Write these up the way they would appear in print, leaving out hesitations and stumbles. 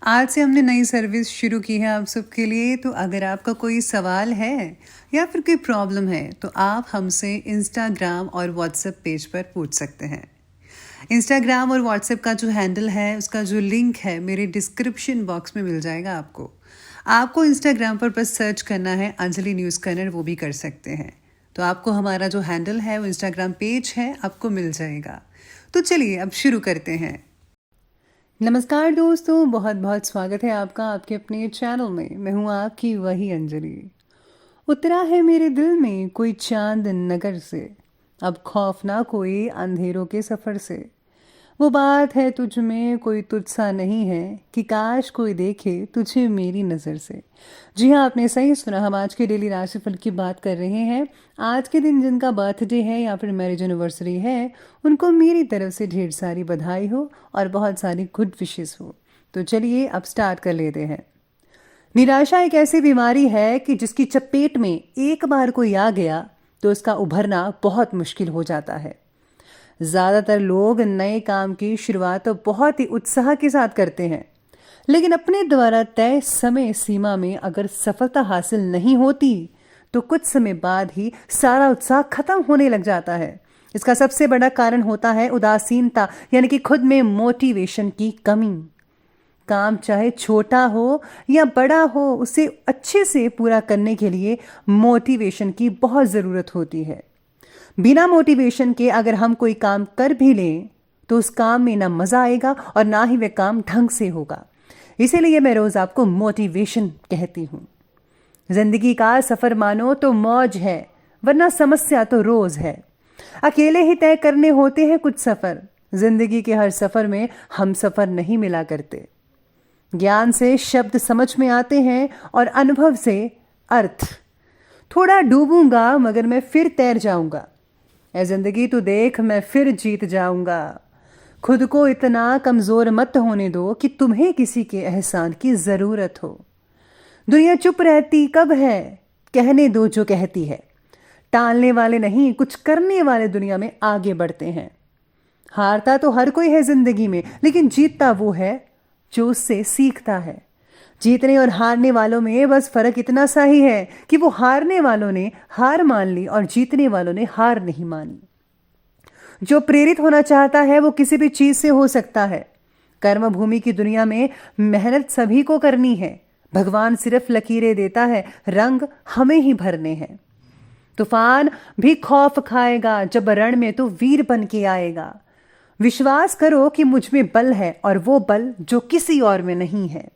आज से हमने नई सर्विस शुरू की है आप सबके लिए। तो अगर आपका कोई सवाल है या फिर कोई प्रॉब्लम है तो आप हमसे इंस्टाग्राम और व्हाट्सएप पेज पर पूछ सकते हैं। इंस्टाग्राम और व्हाट्सएप का जो हैंडल है उसका जो लिंक है मेरे डिस्क्रिप्शन बॉक्स में मिल जाएगा आपको। आपको इंस्टाग्राम पर बस सर्च करना है अंजलि न्यूज़ कन्नड़, वो भी कर सकते हैं। तो आपको हमारा जो हैंडल है वो इंस्टाग्राम पेज है आपको मिल जाएगा। तो चलिए अब शुरू करते हैं। नमस्कार दोस्तों, बहुत बहुत स्वागत है आपका आपके अपने चैनल में। मैं हूँ आपकी वही अंजलि। उतरा है मेरे दिल में कोई चांद नगर से, अब खौफ ना कोई अंधेरों के सफ़र से। वो बात है तुझ में कोई तुझसा नहीं है कि काश कोई देखे तुझे मेरी नज़र से। जी हाँ, आपने सही सुना। हम आज के डेली राशिफल की बात कर रहे हैं। आज के दिन जिनका बर्थडे है या फिर मैरिज एनिवर्सरी है, उनको मेरी तरफ से ढेर सारी बधाई हो और बहुत सारी गुड विशेस हो। तो चलिए अब स्टार्ट कर लेते हैं। निराशा एक ऐसी बीमारी है कि जिसकी चपेट में एक बार कोई आ गया तो उसका उभरना बहुत मुश्किल हो जाता है। ज़्यादातर लोग नए काम की शुरुआत तो बहुत ही उत्साह के साथ करते हैं, लेकिन अपने द्वारा तय समय सीमा में अगर सफलता हासिल नहीं होती तो कुछ समय बाद ही सारा उत्साह खत्म होने लग जाता है। इसका सबसे बड़ा कारण होता है उदासीनता, यानी कि खुद में मोटिवेशन की कमी। काम चाहे छोटा हो या बड़ा हो, उसे अच्छे से पूरा करने के लिए मोटिवेशन की बहुत ज़रूरत होती है। बिना मोटिवेशन के अगर हम कोई काम कर भी लें तो उस काम में ना मज़ा आएगा और ना ही वह काम ढंग से होगा। इसीलिए मैं रोज़ आपको मोटिवेशन कहती हूँ। जिंदगी का सफ़र मानो तो मौज है, वरना समस्या तो रोज़ है। अकेले ही तय करने होते हैं कुछ सफ़र। जिंदगी के हर सफ़र में हम सफ़र नहीं मिला करते। ज्ञान से शब्द समझ में आते हैं और अनुभव से अर्थ। थोड़ा डूबूंगा मगर मैं फिर तैर जाऊंगा। ऐ जिंदगी तू देख, मैं फिर जीत जाऊंगा। खुद को इतना कमजोर मत होने दो कि तुम्हें किसी के एहसान की जरूरत हो। दुनिया चुप रहती कब है, कहने दो जो कहती है। टालने वाले नहीं, कुछ करने वाले दुनिया में आगे बढ़ते हैं। हारता तो हर कोई है जिंदगी में, लेकिन जीतता वो है जो उससे सीखता है। जीतने और हारने वालों में बस फर्क इतना सा ही है कि वो हारने वालों ने हार मान ली और जीतने वालों ने हार नहीं मानी। जो प्रेरित होना चाहता है वो किसी भी चीज से हो सकता है। कर्म भूमि की दुनिया में मेहनत सभी को करनी है। भगवान सिर्फ लकीरें देता है, रंग हमें ही भरने हैं। तूफान भी खौफ खाएगा जब रण में तो वीर बन के आएगा। विश्वास करो कि मुझ में बल है और वो बल जो किसी और में नहीं है।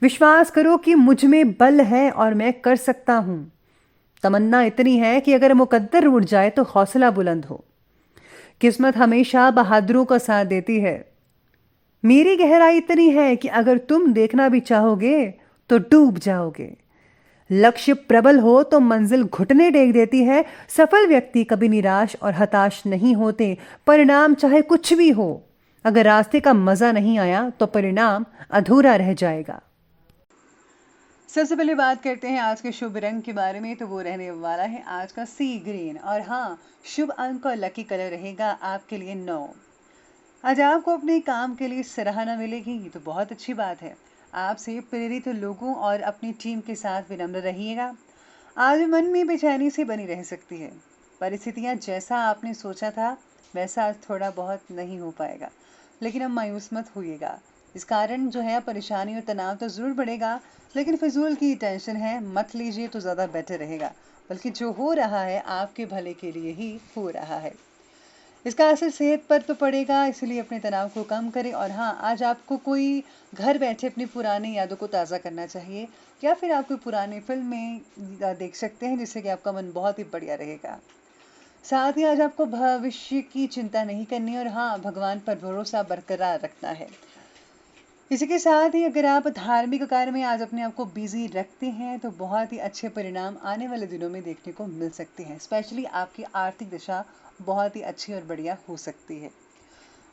विश्वास करो कि मुझ में बल है और मैं कर सकता हूं। तमन्ना इतनी है कि अगर मुकद्दर उड़ जाए तो हौसला बुलंद हो। किस्मत हमेशा बहादुरों का साथ देती है। मेरी गहराई इतनी है कि अगर तुम देखना भी चाहोगे तो डूब जाओगे। लक्ष्य प्रबल हो तो मंजिल घुटने टेक देती है। सफल व्यक्ति कभी निराश और हताश नहीं होते। परिणाम चाहे कुछ भी हो, अगर रास्ते का मजा नहीं आया तो परिणाम अधूरा रह जाएगा। सबसे पहले बात करते हैं आज के शुभ रंग के बारे में। तो वो रहने वाला है आज का सी ग्रीन। और हाँ, शुभ अंक और लकी कलर रहेगा आपके लिए 9। आज आपको अपने काम के लिए सराहना मिलेगी, ये तो बहुत अच्छी बात है। आपसे प्रेरित लोगों और अपनी टीम के साथ विनम्र रहिएगा। आज मन में बेचैनी से बनी रह सकती है। परिस्थितियाँ जैसा आपने सोचा था वैसा आज थोड़ा बहुत नहीं हो पाएगा, लेकिन अब मायूस मत होइएगा। इस कारण जो है परेशानी और तनाव तो ज़रूर बढ़ेगा, लेकिन फिजूल की टेंशन है मत लीजिए तो ज़्यादा बेटर रहेगा। बल्कि जो हो रहा है आपके भले के लिए ही हो रहा है। इसका असर सेहत पर तो पड़ेगा, इसलिए अपने तनाव को कम करें। और हाँ, आज आपको कोई घर बैठे अपनी पुरानी यादों को ताज़ा करना चाहिए, या फिर आप कोई पुरानी फिल्म में देख सकते हैं, जिससे कि आपका मन बहुत ही बढ़िया रहेगा। साथ ही आज आपको भविष्य की चिंता नहीं करनी और हाँ, भगवान पर भरोसा बरकरार रखना है। इसी के साथ ही अगर आप धार्मिक कार्य में आज अपने आप को बिजी रखते हैं तो बहुत ही अच्छे परिणाम आने वाले दिनों में देखने को मिल सकते हैं। स्पेशली आपकी आर्थिक दशा बहुत ही अच्छी और बढ़िया हो सकती है।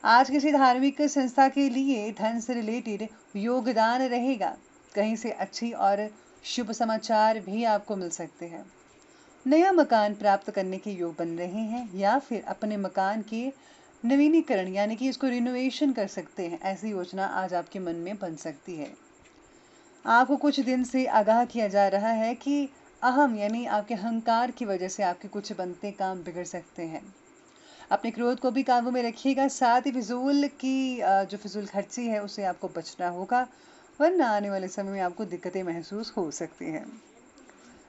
आज किसी धार्मिक संस्था के लिए धन से रिलेटेड योगदान रहेगा। कहीं से अच्छी और शुभ समाचार भी आपको मिल सकते हैं। नया मकान प्राप्त करने के योग बन रहे हैं, या फिर अपने मकान के नवीनीकरण यानी कि इसको रिनोवेशन कर सकते हैं, ऐसी योजना आज आपके मन में बन सकती है। आपको कुछ दिन से आगाह किया जा रहा है कि अहम यानी आपके अहंकार की वजह से आपके कुछ बनते काम बिगड़ सकते हैं। अपने क्रोध को भी काबू में रखिएगा, साथ ही जो फिजूल खर्ची है उससे आपको बचना होगा, वरना आने वाले समय में आपको दिक्कतें महसूस हो सकती हैं।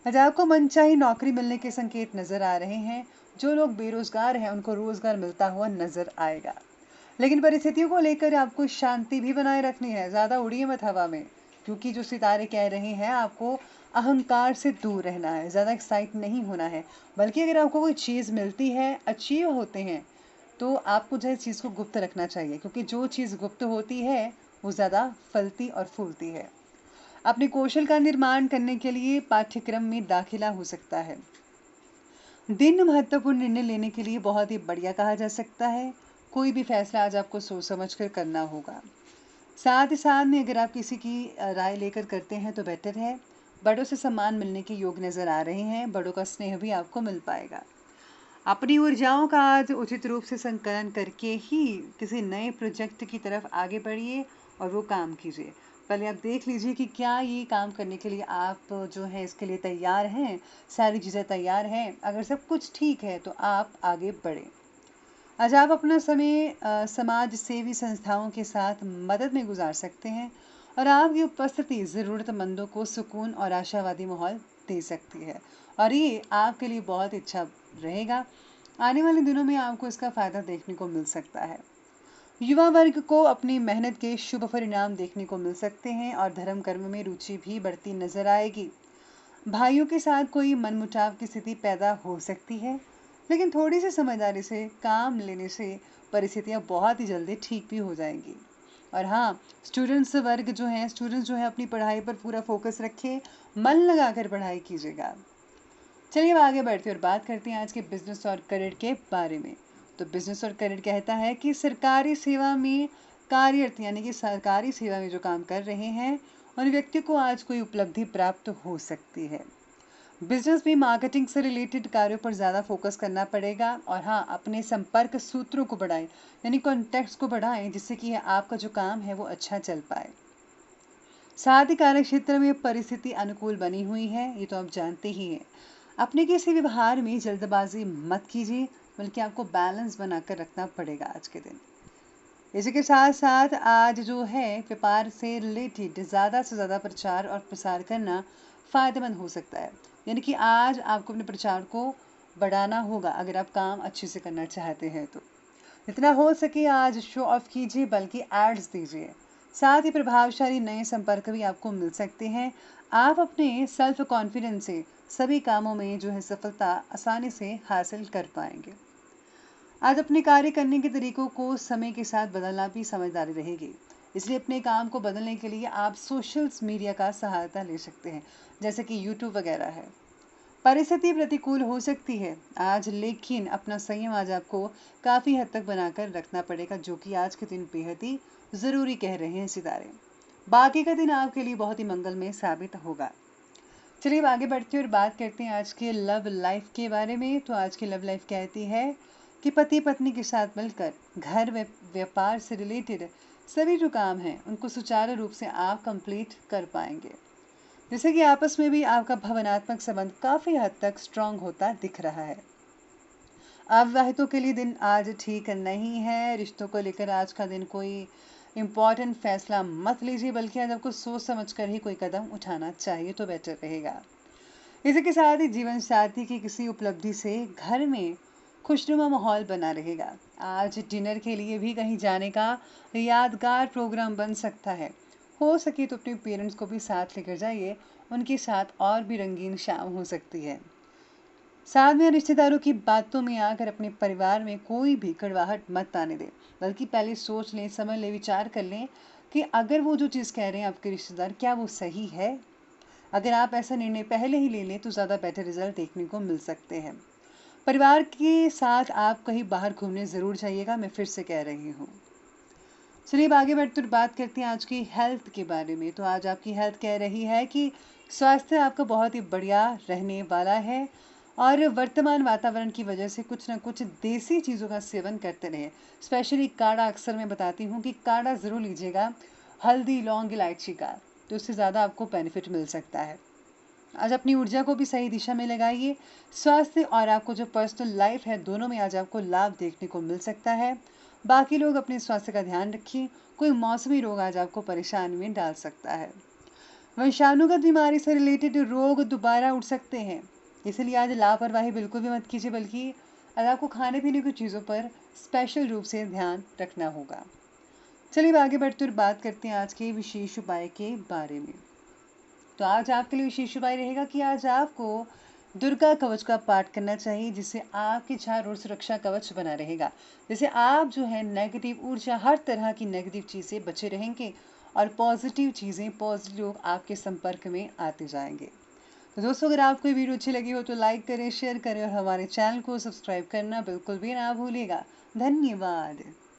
आज आपको मनचाही नौकरी मिलने के संकेत नजर आ रहे हैं। जो लोग बेरोजगार हैं उनको रोजगार मिलता हुआ नजर आएगा, लेकिन परिस्थितियों को लेकर आपको शांति भी बनाए रखनी है। ज़्यादा उड़िए मत हवा में, क्योंकि जो सितारे कह रहे हैं आपको अहंकार से दूर रहना है, ज़्यादा एक्साइट नहीं होना है। बल्कि अगर आपको कोई चीज़ मिलती है, अचीव होते हैं, तो आपको जो है चीज़ को गुप्त रखना चाहिए, क्योंकि जो चीज़ गुप्त होती है वो ज़्यादा फलती और फूलती है। अपने कौशल का निर्माण करने के लिए पाठ्यक्रम में दाखिला हो सकता है। दिन महत्वपूर्ण निर्णय लेने के लिए बहुत ही बढ़िया कहा जा सकता है। कोई भी फैसला आज आपको सोच समझ कर करना होगा। साथ ही साथ में अगर आप किसी की राय लेकर करते हैं तो बेटर है। बड़ों से सम्मान मिलने के योग नज़र आ रहे हैं, बड़ों का स्नेह भी आपको मिल पाएगा। अपनी ऊर्जाओं का आज उचित रूप से संकलन करके ही किसी नए प्रोजेक्ट की तरफ आगे बढ़िए और वो काम कीजिए। पहले आप देख लीजिए कि क्या ये काम करने के लिए आप जो है इसके लिए तैयार हैं, सारी चीज़ें तैयार हैं। अगर सब कुछ ठीक है तो आप आगे बढ़ें। आज आप अपना समय समाज सेवी संस्थाओं के साथ मदद में गुजार सकते हैं, और आपकी उपस्थिति ज़रूरतमंदों को सुकून और आशावादी माहौल दे सकती है, और ये आपके लिए बहुत अच्छा रहेगा। आने वाले दिनों में आपको इसका फ़ायदा देखने को मिल सकता है। युवा वर्ग को अपनी मेहनत के शुभ परिणाम देखने को मिल सकते हैं, और धर्म कर्म में रुचि भी बढ़ती नजर आएगी। भाइयों के साथ कोई मनमुटाव की स्थिति पैदा हो सकती है, लेकिन थोड़ी सी समझदारी से काम लेने से परिस्थितियां बहुत ही जल्दी ठीक भी हो जाएंगी। और हाँ, स्टूडेंट्स जो है अपनी पढ़ाई पर पूरा फोकस रखें, मन लगाकर पढ़ाई कीजिएगा। चलिए अब आगे बढ़ते हैं और बात करते हैं आज के बिजनेस और करियर के बारे में। तो बिजनेस और करियर कहता है कि सरकारी सेवा में कार्यरत यानी कि सरकारी सेवा में जो काम कर रहे हैं उन व्यक्ति को आज कोई उपलब्धि प्राप्त हो सकती है। बिजनेस में मार्केटिंग से रिलेटेड कार्यों पर ज़्यादा फोकस करना पड़ेगा, और हाँ, अपने संपर्क सूत्रों को बढ़ाएं यानी कॉन्टैक्ट्स को बढ़ाएं, जिससे कि आपका जो काम है वो अच्छा चल पाए। साथ ही कार्य क्षेत्र में परिस्थिति अनुकूल बनी हुई है, ये तो आप जानते ही हैं। अपने किसी व्यवहार में जल्दबाजी मत कीजिए, बल्कि आपको बैलेंस बनाकर रखना पड़ेगा आज के दिन। इसी के साथ साथ आज जो है व्यापार से रिलेटेड ज़्यादा से ज़्यादा प्रचार और प्रसार करना फ़ायदेमंद हो सकता है। यानी कि आज आपको अपने प्रचार को बढ़ाना होगा अगर आप काम अच्छे से करना चाहते हैं तो। जितना हो सके आज शो ऑफ कीजिए, बल्कि एड्स दीजिए। साथ ही प्रभावशाली नए संपर्क भी आपको मिल सकते हैं। आप अपने सेल्फ कॉन्फिडेंस से सभी कामों में जो है सफलता आसानी से हासिल कर पाएंगे। आज अपने कार्य करने के तरीकों को समय के साथ बदलना भी समझदारी रहेगी, इसलिए अपने काम को बदलने के लिए आप सोशल मीडिया का सहायता ले सकते हैं, जैसे कि यूट्यूब वगैरह है। परिस्थिति प्रतिकूल हो सकती है आज, लेकिन अपना संयम आज आपको काफ़ी हद तक बनाकर रखना पड़ेगा, जो कि आज के दिन बेहद ही ज़रूरी कह रहे हैं सितारे। बाकी का दिन आपके लिए बहुत ही मंगलमय साबित होगा। चलिए अब आगे बढ़ते हैं और बात करते हैं आज के लव लाइफ के बारे में। तो आज की लव लाइफ कहती है कि पति पत्नी के साथ मिलकर घर व व्यापार से रिलेटेड सभी जो काम हैं उनको सुचारू रूप से आप कंप्लीट कर पाएंगे। जैसे कि आपस में भी आपका भावनात्मक संबंध काफ़ी हद तक स्ट्रांग होता दिख रहा है। अविवाहितों के लिए दिन आज ठीक नहीं है। रिश्तों को लेकर आज का दिन कोई इम्पॉर्टेंट फैसला मत लीजिए, बल्कि आज आपको सोच समझ कर ही कोई कदम उठाना चाहिए तो बेटर रहेगा। इसी के साथ ही जीवन साथी की किसी उपलब्धि से घर में खुशनुमा माहौल बना रहेगा। आज डिनर के लिए भी कहीं जाने का यादगार प्रोग्राम बन सकता है। हो सके तो अपने पेरेंट्स को भी साथ लेकर जाइए, उनके साथ और भी रंगीन शाम हो सकती है। साथ में रिश्तेदारों की बातों में आकर अपने परिवार में कोई भी कड़वाहट मत आने दें, बल्कि पहले सोच लें, समझ लें, विचार कर लें कि अगर वो जो चीज़ कह रहे हैं आपके रिश्तेदार, क्या वो सही है। अगर आप ऐसा निर्णय पहले ही ले लें तो ज़्यादा बेटर रिजल्ट देखने को मिल सकते हैं। परिवार के साथ आप कहीं बाहर घूमने ज़रूर जाइएगा, मैं फिर से कह रही हूँ। चलिए अब आगे बढ़ते हुए बात करते हैं आज की हेल्थ के बारे में। तो आज आपकी हेल्थ कह रही है कि स्वास्थ्य आपका बहुत ही बढ़िया रहने वाला है। और वर्तमान वातावरण की वजह से कुछ ना कुछ देसी चीज़ों का सेवन करते रहें। स्पेशली काढ़ा अक्सर मैं बताती हूँ कि काढ़ा ज़रूर लीजिएगा हल्दी, लौंग, इलायची का, तो उससे ज़्यादा आपको बेनिफिट मिल सकता है। आज अपनी ऊर्जा को भी सही दिशा में लगाइए। स्वास्थ्य और आपको जो पर्सनल लाइफ है, दोनों में आज आपको लाभ देखने को मिल सकता है। बाकी लोग अपने स्वास्थ्य का ध्यान रखिए। कोई मौसमी रोग आज आपको परेशानी में डाल सकता है। वंशाणुगत बीमारी से रिलेटेड रोग दोबारा उठ सकते हैं, इसलिए आज लापरवाही बिल्कुल भी मत कीजिए, बल्कि आज आपको खाने पीने की चीज़ों पर स्पेशल रूप से ध्यान रखना होगा। चलिए अब आगे बढ़ते और बात करते हैं आज के विशेष उपाय के बारे में। तो आज आपके लिए विशेष उपाय रहेगा कि आज आपको दुर्गा कवच का पाठ करना चाहिए, जिससे आपकी चार ओर सुरक्षा कवच बना रहेगा। जैसे आप जो है नेगेटिव ऊर्जा, हर तरह की नेगेटिव चीज़ से बचे रहेंगे और पॉजिटिव चीज़ें, पॉजिटिव लोग आपके संपर्क में आते जाएंगे। तो दोस्तों, अगर आपको ये वीडियो अच्छी लगी हो तो लाइक करें, शेयर करें और हमारे चैनल को सब्सक्राइब करना बिल्कुल भी ना भूलिएगा। धन्यवाद।